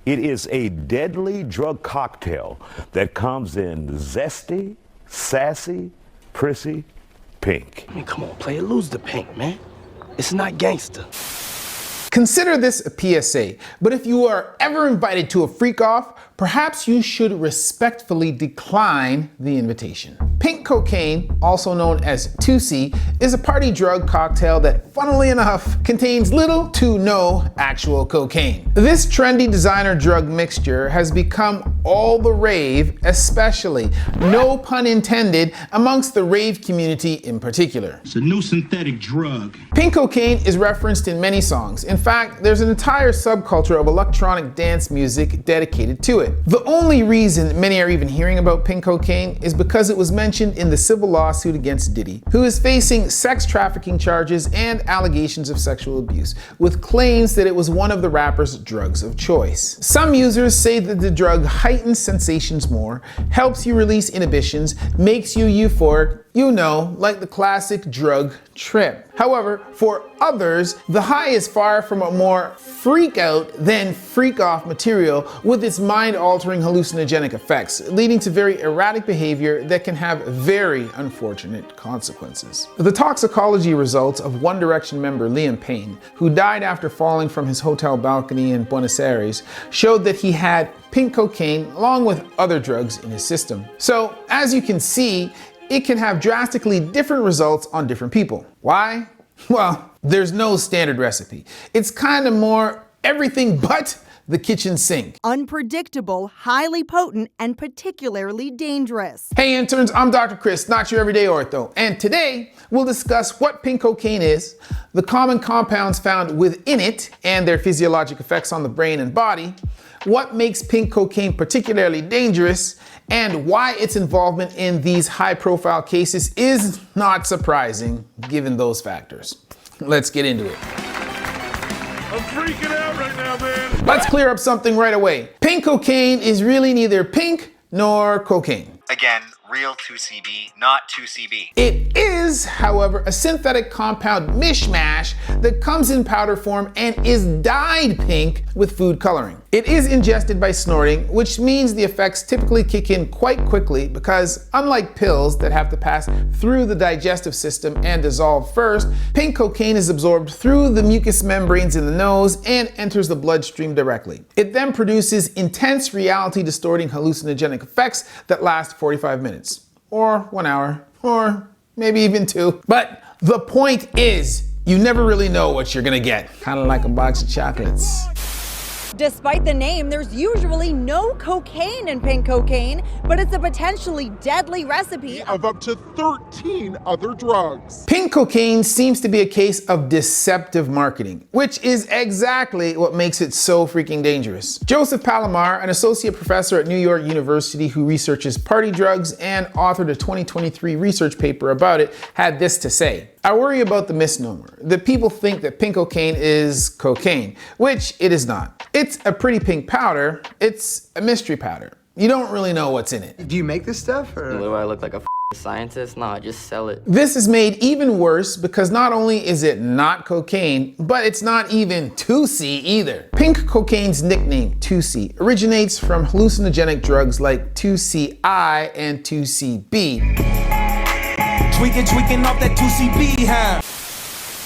It is a deadly drug cocktail that comes in zesty, sassy, prissy, pink. I mean, come on, player, lose the pink, man. It's not gangster. Consider this a PSA, but if you are ever invited to a freak off, perhaps you should respectfully decline the invitation. Pink cocaine, also known as tusi, is a party drug cocktail that, funnily enough, contains little to no actual cocaine. This trendy designer drug mixture has become all the rave, especially, no pun intended, amongst the rave community in particular. It's a new synthetic drug. Pink cocaine is referenced in many songs. In fact, there's an entire subculture of electronic dance music dedicated to it. The only reason many are even hearing about pink cocaine is because it was mentioned in the civil lawsuit against Diddy, who is facing sex trafficking charges and allegations of sexual abuse, with claims that it was one of the rapper's drugs of choice. Some users say that the drug heightens sensations more, helps you release inhibitions, makes you euphoric, you know, like the classic drug trip. However, for others, the high is far from a more freak out than freak off material with its mind-altering hallucinogenic effects, leading to very erratic behavior that can have very unfortunate consequences. The toxicology results of One Direction member Liam Payne, who died after falling from his hotel balcony in Buenos Aires, showed that he had pink cocaine along with other drugs in his system. So, as you can see, it can have drastically different results on different people. Why? Well, there's no standard recipe. It's kind of more everything but the kitchen sink. Unpredictable, highly potent, and particularly dangerous. Hey interns, I'm Dr. Chris, not your everyday ortho, and today we'll discuss what pink cocaine is, the common compounds found within it and their physiologic effects on the brain and body, what makes pink cocaine particularly dangerous, and why its involvement in these high-profile cases is not surprising given those factors. Let's get into it. I'm freaking out right now, man. Let's clear up something right away. Pink cocaine is really neither pink nor cocaine. Again, real 2CB, not 2CB. It is, however, a synthetic compound mishmash that comes in powder form and is dyed pink with food coloring. It is ingested by snorting, which means the effects typically kick in quite quickly because, unlike pills that have to pass through the digestive system and dissolve first, pink cocaine is absorbed through the mucous membranes in the nose and enters the bloodstream directly. It then produces intense reality-distorting hallucinogenic effects that last 45 minutes, or 1 hour, or maybe even 2. But the point is, you never really know what you're gonna get. Kind of like a box of chocolates. Despite the name, there's usually no cocaine in pink cocaine, but it's a potentially deadly recipe of up to 13 other drugs. Pink cocaine seems to be a case of deceptive marketing, which is exactly what makes it so freaking dangerous. Joseph Palomar, an associate professor at New York University who researches party drugs and authored a 2023 research paper about it, had this to say. I worry about the misnomer, that people think that pink cocaine is cocaine, which it is not. It's a pretty pink powder, it's a mystery powder. You don't really know what's in it. Do you make this stuff, or? Do I look like a scientist? No, I just sell it. This is made even worse because not only is it not cocaine, but it's not even tusi either. Pink cocaine's nickname, tusi, originates from hallucinogenic drugs like 2CI and 2CB. Tweaking off that 2CB, huh?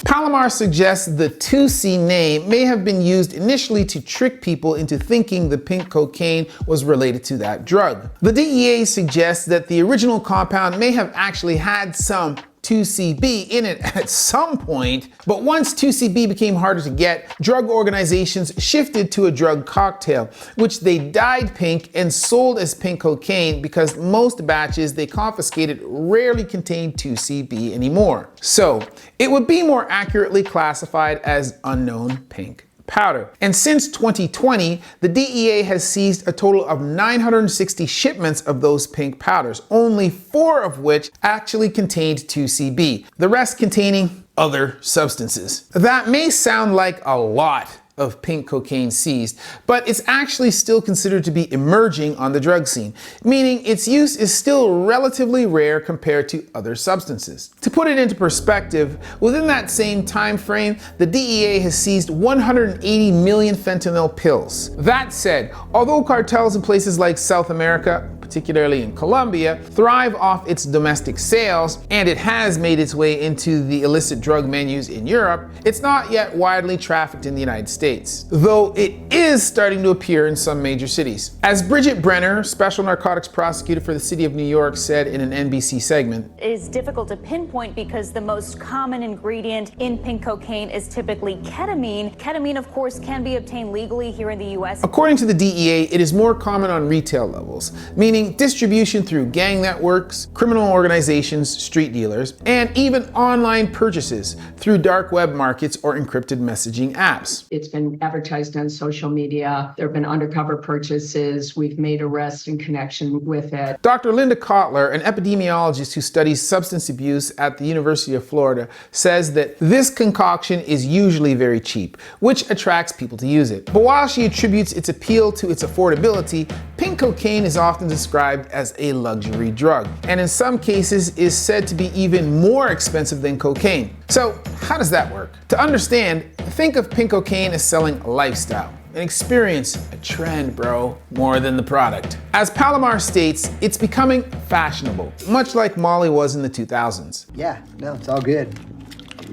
Palomar suggests the tusi name may have been used initially to trick people into thinking the pink cocaine was related to that drug. The DEA suggests that the original compound may have actually had some 2CB in it at some point, but once 2CB became harder to get, drug organizations shifted to a drug cocktail, which they dyed pink and sold as pink cocaine because most batches they confiscated rarely contained 2CB anymore. So, it would be more accurately classified as unknown pink powder. And since 2020, the DEA has seized a total of 960 shipments of those pink powders, only 4 of which actually contained 2CB, the rest containing other substances. That may sound like a lot, of pink cocaine seized, but it's actually still considered to be emerging on the drug scene, meaning its use is still relatively rare compared to other substances. To put it into perspective, within that same time frame, the DEA has seized 180 million fentanyl pills. That said, although cartels in places like South America, particularly in Colombia, thrive off its domestic sales, and it has made its way into the illicit drug menus in Europe, it's not yet widely trafficked in the United States, though it is starting to appear in some major cities. As Bridget Brenner, special narcotics prosecutor for the city of New York, said in an NBC segment, "It is difficult to pinpoint because the most common ingredient in pink cocaine is typically ketamine. Ketamine, of course, can be obtained legally here in the U.S. According to the DEA, it is more common on retail levels, meaning distribution through gang networks, criminal organizations, street dealers, and even online purchases through dark web markets or encrypted messaging apps. It's been advertised on social media. There have been undercover purchases. We've made arrests in connection with it. Dr. Linda Kotler, an epidemiologist who studies substance abuse at the University of Florida, says that this concoction is usually very cheap, which attracts people to use it. But while she attributes its appeal to its affordability, pink cocaine is often described as a luxury drug, and in some cases is said to be even more expensive than cocaine. So how does that work? To understand, think of pink cocaine as selling a lifestyle, an experience, a trend, bro, more than the product. As Palomar states, it's becoming fashionable, much like Molly was in the 2000s. Yeah, no, it's all good.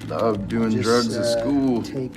Love doing drugs at school. Take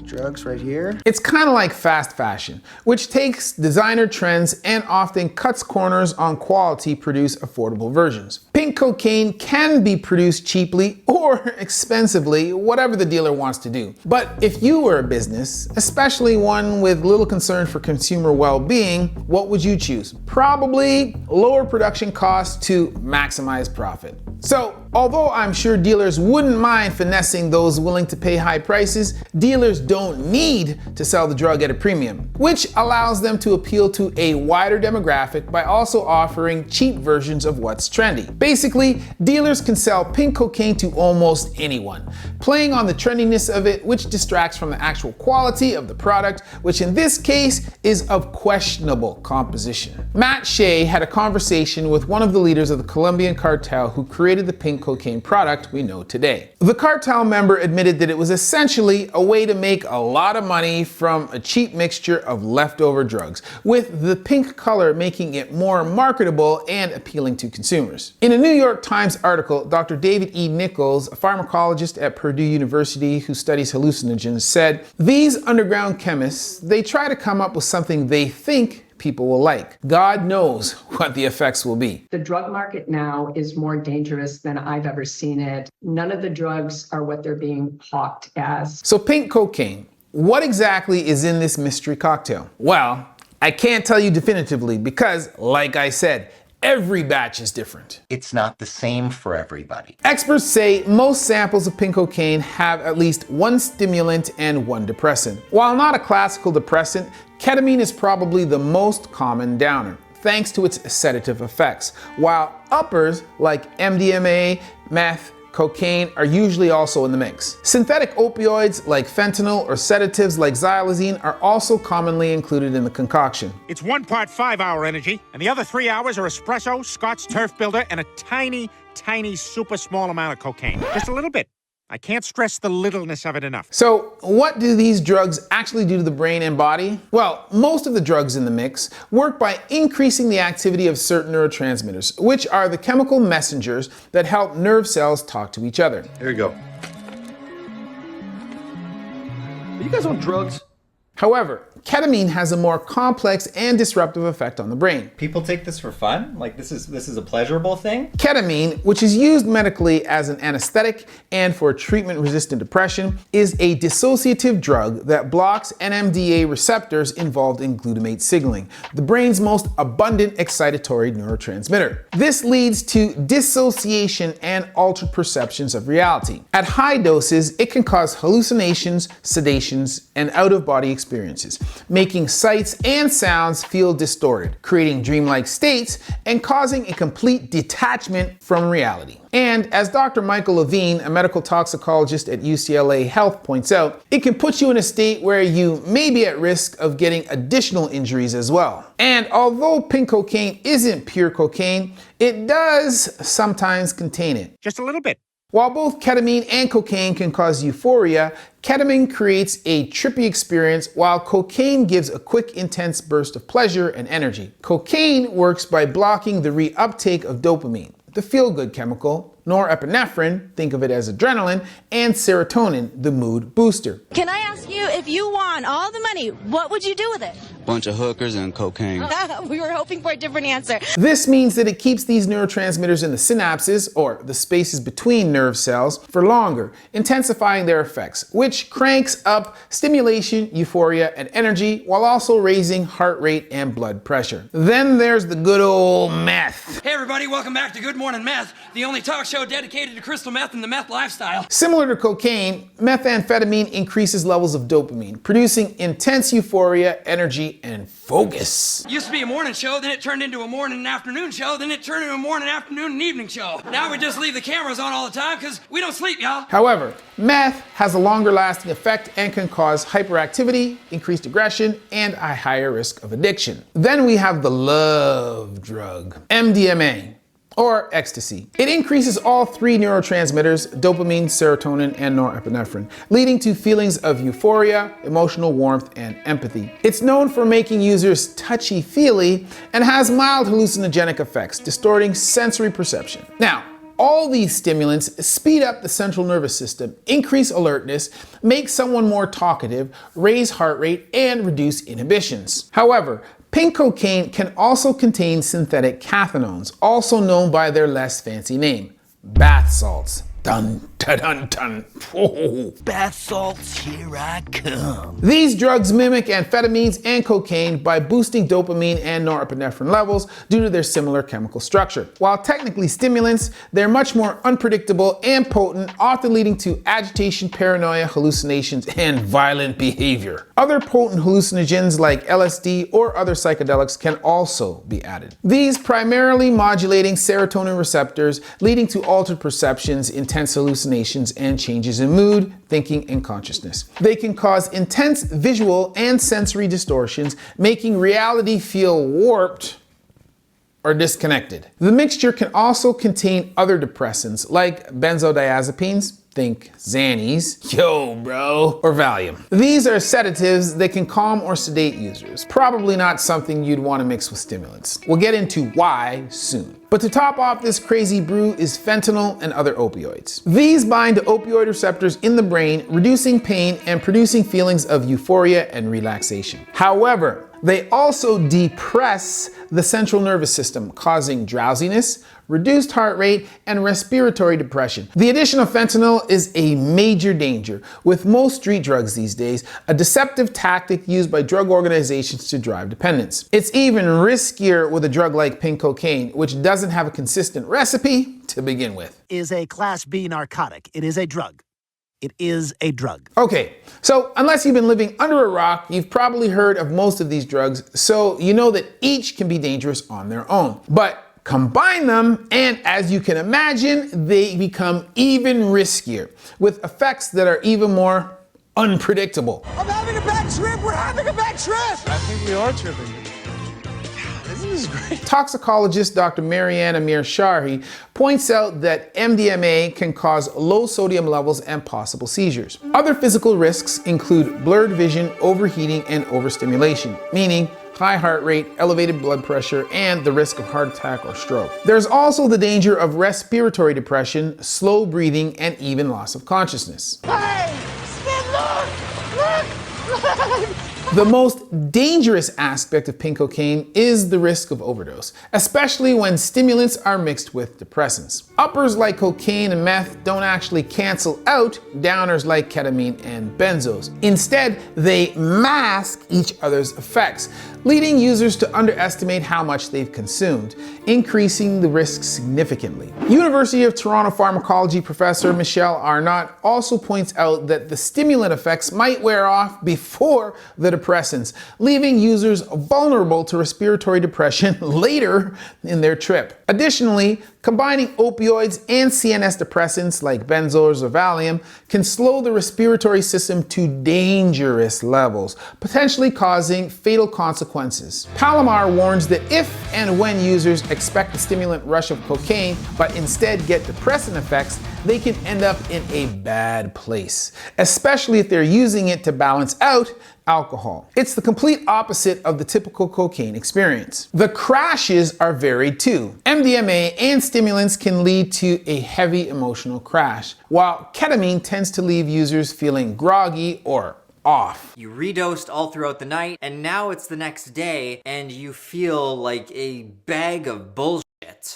drugs right here. It's kind of like fast fashion, which takes designer trends and often cuts corners on quality to produce affordable versions. Pink cocaine can be produced cheaply or expensively, whatever the dealer wants to do. But if you were a business, especially one with little concern for consumer well-being, what would you choose? Probably lower production costs to maximize profit. So, although I'm sure dealers wouldn't mind finessing those willing to pay high prices, dealers don't need to sell the drug at a premium, which allows them to appeal to a wider demographic by also offering cheap versions of what's trendy. Basically, dealers can sell pink cocaine to almost anyone, playing on the trendiness of it, which distracts from the actual quality of the product, which in this case is of questionable composition. Matt Shea had a conversation with one of the leaders of the Colombian cartel who created the pink cocaine product we know today. The cartel member admitted that it was essentially a way to make a lot of money from a cheap mixture of leftover drugs, with the pink color making it more marketable and appealing to consumers. In a New York Times article, Dr. David E. Nichols, a pharmacologist at Purdue University who studies hallucinogens, said, "These underground chemists, they try to come up with something they think people will like. God knows what the effects will be." The drug market now is more dangerous than I've ever seen it. None of the drugs are what they're being hawked as. So pink cocaine, what exactly is in this mystery cocktail? Well, I can't tell you definitively because, like I said, every batch is different. It's not the same for everybody. Experts say most samples of pink cocaine have at least one stimulant and one depressant. While not a classical depressant, ketamine is probably the most common downer, thanks to its sedative effects, while uppers like MDMA, meth, cocaine are usually also in the mix. Synthetic opioids like fentanyl or sedatives like xylazine are also commonly included in the concoction. It's 1 part 5-hour energy, and the other 3 hours are espresso, Scott's Turf Builder, and a tiny, super small amount of cocaine. Just a little bit. I can't stress the littleness of it enough. So, what do these drugs actually do to the brain and body? Well, most of the drugs in the mix work by increasing the activity of certain neurotransmitters, which are the chemical messengers that help nerve cells talk to each other. Here you go. Are you guys on drugs? However, ketamine has a more complex and disruptive effect on the brain. People take this for fun? Like this is a pleasurable thing? Ketamine, which is used medically as an anesthetic and for treatment-resistant depression, is a dissociative drug that blocks NMDA receptors involved in glutamate signaling, the brain's most abundant excitatory neurotransmitter. This leads to dissociation and altered perceptions of reality. At high doses, it can cause hallucinations, sedations, and out-of-body experiences. making sights and sounds feel distorted, creating dreamlike states and causing a complete detachment from reality. And as Dr. Michael Levine, a medical toxicologist at UCLA Health, points out, it can put you in a state where you may be at risk of getting additional injuries as well. And although pink cocaine isn't pure cocaine, it does sometimes contain it. Just a little bit. While both ketamine and cocaine can cause euphoria, ketamine creates a trippy experience while cocaine gives a quick, intense burst of pleasure and energy. Cocaine works by blocking the reuptake of dopamine, the feel-good chemical, norepinephrine, think of it as adrenaline, and serotonin, the mood booster. Can I ask you, if you won all the money, what would you do with it? Bunch of hookers and cocaine. We were hoping for a different answer. This means that it keeps these neurotransmitters in the synapses, or the spaces between nerve cells, for longer, intensifying their effects, which cranks up stimulation, euphoria, and energy, while also raising heart rate and blood pressure. Then there's the good old meth. Hey everybody, welcome back to Good Morning Meth, the only talk show dedicated to crystal meth and the meth lifestyle. Similar to cocaine, methamphetamine increases levels of dopamine, producing intense euphoria, energy, and focus. Used to be a morning show, then it turned into a morning and afternoon show, then it turned into a morning, afternoon, and evening show. Now we just leave the cameras on all the time because we don't sleep, y'all. However, meth has a longer lasting effect and can cause hyperactivity, increased aggression, and a higher risk of addiction. Then we have the love drug, MDMA. Or ecstasy. It increases all three neurotransmitters, dopamine, serotonin, and norepinephrine, leading to feelings of euphoria, emotional warmth, and empathy. It's known for making users touchy-feely and has mild hallucinogenic effects, distorting sensory perception. Now, all these stimulants speed up the central nervous system, increase alertness, make someone more talkative, raise heart rate, and reduce inhibitions. However, pink cocaine can also contain synthetic cathinones, also known by their less fancy name, bath salts. Dun, dun, dun, dun. Oh. Bath salts, here I come. These drugs mimic amphetamines and cocaine by boosting dopamine and norepinephrine levels due to their similar chemical structure. While technically stimulants, they're much more unpredictable and potent, often leading to agitation, paranoia, hallucinations, and violent behavior. Other potent hallucinogens like LSD or other psychedelics can also be added. These primarily modulating serotonin receptors, leading to altered perceptions, intense hallucinations, and changes in mood, thinking, and consciousness. They can cause intense visual and sensory distortions, making reality feel warped or disconnected. The mixture can also contain other depressants like benzodiazepines, think Xannies, yo bro, or Valium. These are sedatives that can calm or sedate users. Probably not something you'd want to mix with stimulants. We'll get into why soon. But to top off this crazy brew is fentanyl and other opioids. These bind to opioid receptors in the brain, reducing pain and producing feelings of euphoria and relaxation. However, they also depress the central nervous system, causing drowsiness, reduced heart rate, and respiratory depression. The addition of fentanyl is a major danger. With most street drugs these days, a deceptive tactic used by drug organizations to drive dependence. It's even riskier with a drug like pink cocaine, which doesn't have a consistent recipe to begin with. Is a Class B narcotic. It is a drug. It is a drug. Okay, so unless you've been living under a rock, you've probably heard of most of these drugs, so you know that each can be dangerous on their own. But combine them, and as you can imagine, they become even riskier, with effects that are even more unpredictable. I'm having a bad trip. We're having a bad trip. I think we are tripping. Isn't this great? Toxicologist Dr. Mariana Mir-Sharhi points out that MDMA can cause low sodium levels and possible seizures. Other physical risks include blurred vision, overheating, and overstimulation, meaning high heart rate, elevated blood pressure, and the risk of heart attack or stroke. There's also the danger of respiratory depression, slow breathing, and even loss of consciousness. Hey, look! The most dangerous aspect of pink cocaine is the risk of overdose, especially when stimulants are mixed with depressants. Uppers like cocaine and meth don't actually cancel out downers like ketamine and benzos. Instead, they mask each other's effects, leading users to underestimate how much they've consumed, increasing the risk significantly. University of Toronto pharmacology professor Michelle Arnott also points out that the stimulant effects might wear off before the antidepressants, leaving users vulnerable to respiratory depression later in their trip. Additionally, combining opioids and CNS depressants like benzos or Valium can slow the respiratory system to dangerous levels, potentially causing fatal consequences. Palomar warns that if and when users expect the stimulant rush of cocaine but instead get depressant effects, they can end up in a bad place, especially if they're using it to balance out alcohol. It's the complete opposite of the typical cocaine experience. The crashes are varied too. MDMA and stimulants can lead to a heavy emotional crash, while ketamine tends to leave users feeling groggy or off. You redosed all throughout the night, and now it's the next day, and you feel like a bag of bullshit.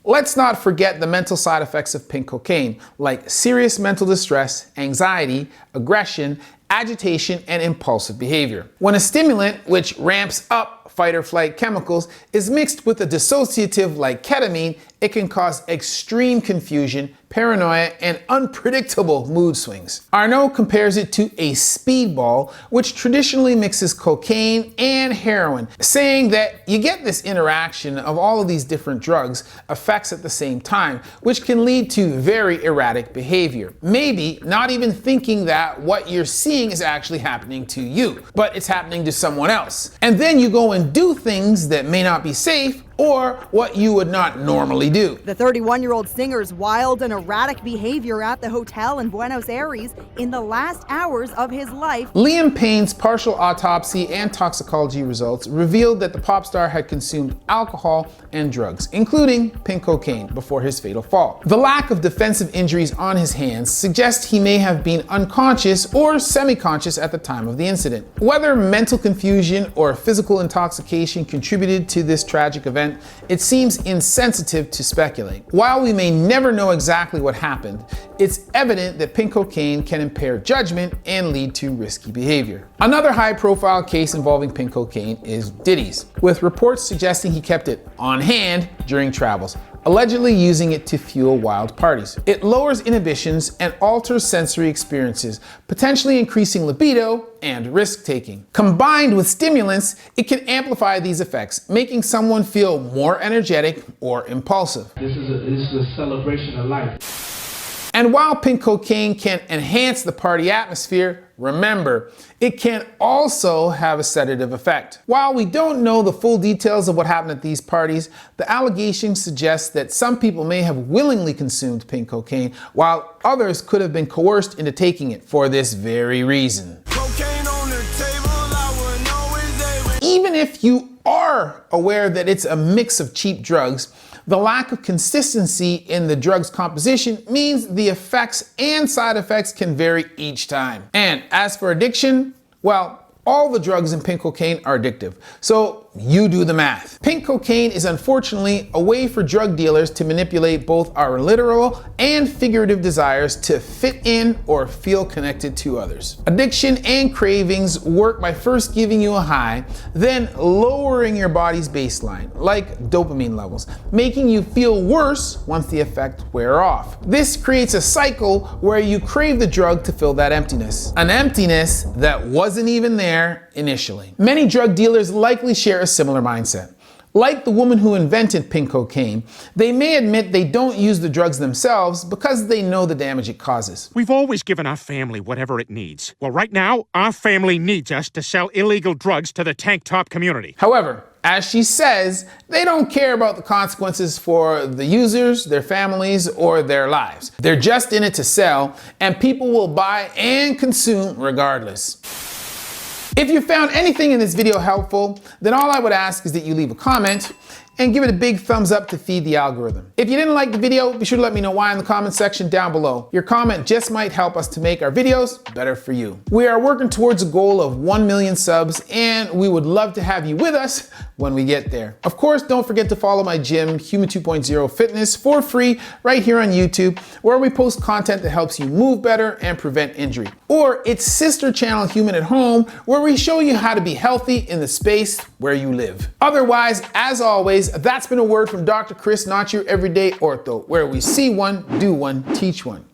Let's not forget the mental side effects of pink cocaine, like serious mental distress, anxiety, aggression, agitation, and impulsive behavior. When a stimulant, which ramps up fight or flight chemicals, is mixed with a dissociative like ketamine, it can cause extreme confusion, paranoia, and unpredictable mood swings. Arnaud compares it to a speedball, which traditionally mixes cocaine and heroin, saying that you get this interaction of all of these different drugs effects at the same time, which can lead to very erratic behavior. Maybe not even thinking that what you're seeing is actually happening to you, but it's happening to someone else. And then you go and do things that may not be safe or what you would not normally do. The 31-year-old singer's wild and erratic behavior at the hotel in Buenos Aires in the last hours of his life. Liam Payne's partial autopsy and toxicology results revealed that the pop star had consumed alcohol and drugs, including pink cocaine, before his fatal fall. The lack of defensive injuries on his hands suggests he may have been unconscious or semi-conscious at the time of the incident. Whether mental confusion or physical intoxication contributed to this tragic event, it seems insensitive to speculate. While we may never know exactly what happened, it's evident that pink cocaine can impair judgment and lead to risky behavior. Another high-profile case involving pink cocaine is Diddy's, with reports suggesting he kept it on hand during travels, allegedly using it to fuel wild parties. It lowers inhibitions and alters sensory experiences, potentially increasing libido and risk-taking. Combined with stimulants, it can amplify these effects, making someone feel more energetic or impulsive. This is a celebration of life. And while pink cocaine can enhance the party atmosphere, remember, it can also have a sedative effect. While we don't know the full details of what happened at these parties, the allegation suggests that some people may have willingly consumed pink cocaine, while others could have been coerced into taking it for this very reason. Even if you are aware that it's a mix of cheap drugs, the lack of consistency in the drug's composition means the effects and side effects can vary each time. And as for addiction, well, all the drugs in pink cocaine are addictive, so you do the math. Pink cocaine is unfortunately a way for drug dealers to manipulate both our literal and figurative desires to fit in or feel connected to others. Addiction and cravings work by first giving you a high, then lowering your body's baseline, like dopamine levels, making you feel worse once the effect wears off. This creates a cycle where you crave the drug to fill that emptiness, an emptiness that wasn't even there initially. Many drug dealers likely share a similar mindset. Like the woman who invented pink cocaine, they may admit they don't use the drugs themselves because they know the damage it causes. We've always given our family whatever it needs. Well, right now, our family needs us to sell illegal drugs to the tank top community. However, as she says, they don't care about the consequences for the users, their families, or their lives. They're just in it to sell, and people will buy and consume regardless. If you found anything in this video helpful, then all I would ask is that you leave a comment and give it a big thumbs up to feed the algorithm. If you didn't like the video, be sure to let me know why in the comment section down below. Your comment just might help us to make our videos better for you. We are working towards a goal of 1 million subs, and we would love to have you with us when we get there. Of course, don't forget to follow my gym, Human 2.0 Fitness, for free right here on YouTube, where we post content that helps you move better and prevent injury. Or its sister channel, Human at Home, where we show you how to be healthy in the space where you live. Otherwise, as always, that's been a word from Dr. Chris, not your everyday ortho, where we see one, do one, teach one.